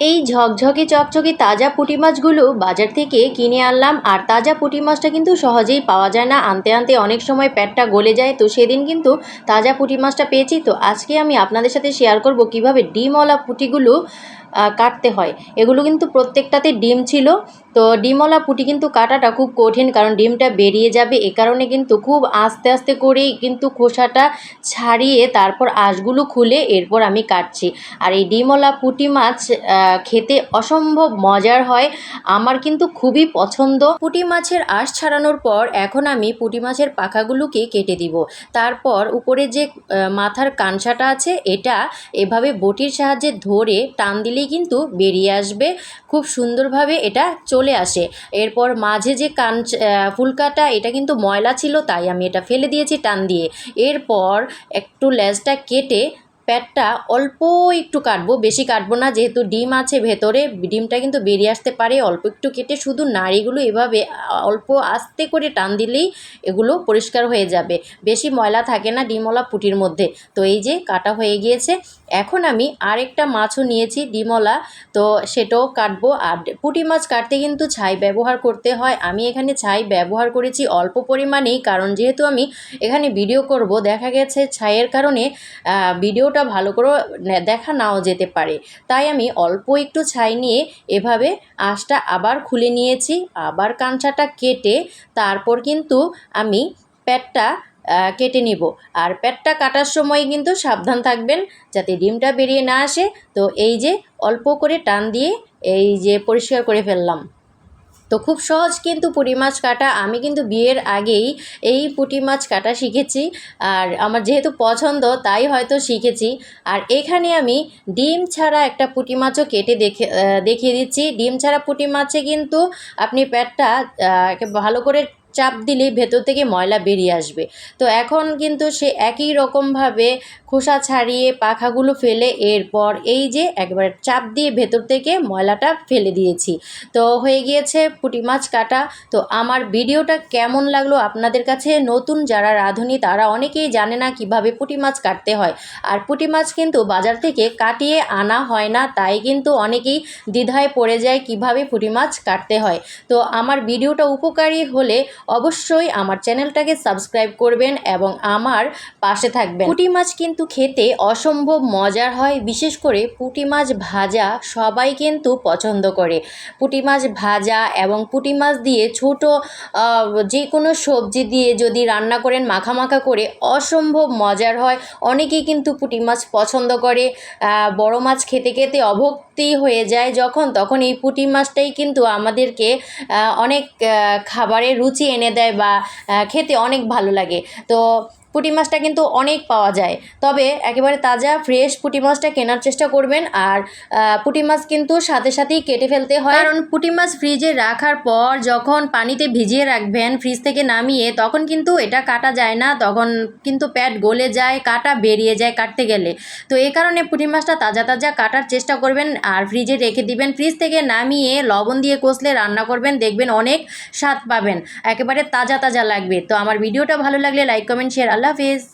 এই ঝকঝকে চকচকে তাজা পুঁটি মাছগুলো বাজার থেকে কিনে আনলাম। আর তাজা পুঁটি মাছটা কিন্তু সহজেই পাওয়া যায় না, আনতে আনতে অনেক সময় পেটটা গলে যায়। তো সেদিন কিন্তু তাজা পুঁটি মাছটা পেয়েছি। তো আজকে আমি আপনাদের সাথে শেয়ার করব কিভাবে ডিমওয়ালা পুঁটিগুলো কাটতে হয়। এগুলো কিন্তু প্রত্যেকটাতে ডিম ছিল। তো ডিমওয়ালা পুঁটি কিন্তু কাটাটা খুব কঠিন, কারণ ডিমটা বেরিয়ে যাবে। এ কারণে কিন্তু খুব আস্তে আস্তে করেই কিন্তু খোসাটা ছাড়িয়ে তারপর আঁশগুলো খুলে এরপর আমি কাটছি। আর এই ডিমওয়ালা পুঁটি মাছ খেতে অসম্ভব মজার হয়, আমার কিন্তু খুবই পছন্দ। পুঁটি মাছের আঁশ ছাড়ানোর পর এখন আমি পুঁটি মাছের পাখাগুলোকে কেটে দিব। তারপর উপরে যে মাথার কানসাটা আছে এটা এভাবে বটির সাহায্যে ধরে টান দিলেই কিন্তু বেরিয়ে আসবে, খুব সুন্দরভাবে এটা চলে আসে। এরপর মাঝে যে ফুলকাটা এটা কিন্তু ময়লা ছিল, তাই আমি এটা ফেলে দিয়েছি টান দিয়ে। এরপর একটু লেজটা কেটে পেটটা অল্প একটু কাটবো, বেশি কাটবো না, যেহেতু ডিম আছে ভেতরে, ডিমটা কিন্তু বেরিয়ে আসতে পারে। অল্প একটু কেটে শুধু নাড়িগুলো এভাবে অল্প আস্তে করে টান দিলেই এগুলো পরিষ্কার হয়ে যাবে, বেশি ময়লা থাকে না ডিমওয়ালা পুঁটির মধ্যে। তো এই যে কাটা হয়ে গিয়েছে। এখন আমি আরেকটা মাছও নিয়েছি ডিমওয়ালা, তো সেটাও কাটবো। আর পুঁটি মাছ কাটতে কিন্তু ছাই ব্যবহার করতে হয়। আমি এখানে ছাই ব্যবহার করেছি অল্প পরিমাণেই, কারণ যেহেতু আমি এখানে ভিডিও করব, দেখা গেছে ছাইয়ের কারণে ভিডিওটা ভালো করে দেখা নাও যেতে পারে। তাই আমি অল্প একটু ছাই নিয়ে এভাবে আঁশটা আবার খুলে নিয়েছি, আবার কাঁচাটা কেটে তারপর কিন্তু আমি পেটটা কেটে নিব। আর পেটটা কাটার সময় কিন্তু সাবধান থাকবেন যাতে ডিমটা বেরিয়ে না আসে। তো এই যে অল্প করে টান দিয়ে এই যে পরিষ্কার করে ফেললাম। তো খুব সহজ কিন্তু পুঁটি মাছ কাটা। আমি কিন্তু বিয়ের আগেই এই পুঁটি মাছ কাটা শিখেছি, আর আমার যেহেতু পছন্দ তাই হয়তো শিখেছি। আর এখানে আমি ডিম ছাড়া একটা পুঁটি মাছও কেটে দেখিয়ে দিচ্ছি। ডিম ছাড়া পুঁটি মাছে কিন্তু আপনি পেটটা ভালো করে চাপ দিলেই ভেতর থেকে ময়লা বেরিয়ে আসবে। তো এখন কিন্তু সে একই রকমভাবে খোসা ছাড়িয়ে পাখাগুলো ফেলে এরপর এই যে একবার চাপ দিয়ে ভেতর থেকে ময়লাটা ফেলে দিয়েছি। তো হয়ে গিয়েছে পুঁটি মাছ কাটা। তো আমার ভিডিওটা কেমন লাগলো আপনাদের কাছে? নতুন যারা রাঁধুনি তারা অনেকেই জানে না কিভাবে পুঁটি মাছ কাটতে হয়। আর পুঁটি মাছ কিন্তু বাজার থেকে কাটিয়ে আনা হয় না, তাই কিন্তু অনেকেই দ্বিধায় পড়ে যায় কিভাবে পুঁটি মাছ কাটতে হয়। তো আমার ভিডিওটা উপকারী হলে অবশ্যই আমার চ্যানেলটাকে সাবস্ক্রাইব করবেন এবং আমার পাশে থাকবেন। পুঁটি মাছ কিন্তু খেতে অসম্ভব মজার হয়, বিশেষ করে পুঁটি মাছ ভাজা সবাই কিন্তু পছন্দ করে। পুঁটি মাছ ভাজা এবং পুঁটি মাছ দিয়ে ছোট যে কোনো সবজি দিয়ে যদি রান্না করেন মাখা করে, অসম্ভব মজার হয়। অনেকেই কিন্তু পুঁটি মাছ পছন্দ করে। বড় মাছ খেতে খেতে অভক্তি হয়ে যায় যখন, তখন এই পুঁটি মাছটাই কিন্তু আমাদেরকে অনেক খাবারের রুচি এনে দেয় বা খেতে অনেক ভালো লাগে। তো পুঁটি মাছটা কিন্তু অনেক পাওয়া যায়, তবে একেবারে তাজা ফ্রেশ পুঁটি মাছটা কেনার চেষ্টা করবেন। আর পুঁটি মাছ কিন্তু সাথে সাথেই কেটে ফেলতে হয়, কারণ পুঁটি মাছ ফ্রিজে রাখার পর যখন পানিতে ভিজিয়ে রাখবেন ফ্রিজ থেকে নামিয়ে, তখন কিন্তু এটা কাটা যায় না, তখন কিন্তু পেট গলে যায়, কাটা বেরিয়ে যায় কাটতে গেলে। তো এই কারণে পুঁটি মাছটা তাজা তাজা কাটার চেষ্টা করবেন আর ফ্রিজে রেখে দিবেন। ফ্রিজ থেকে নামিয়ে লবণ দিয়ে কষলে রান্না করবেন, দেখবেন অনেক স্বাদ পাবেন, একেবারে তাজা তাজা লাগবে। তো আমার ভিডিওটা ভালো লাগলে লাইক কমেন্ট শেয়ার। আল্লাহ হাফিজ।